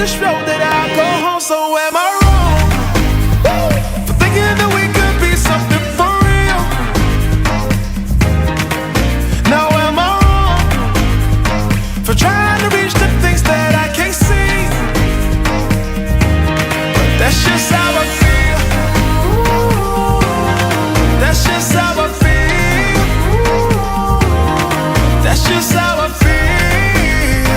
just wrote that I'll go home. So am I wrong for thinking that we could be something for real? Now am I wrong for trying to reach the things that I can't see? But that's just how I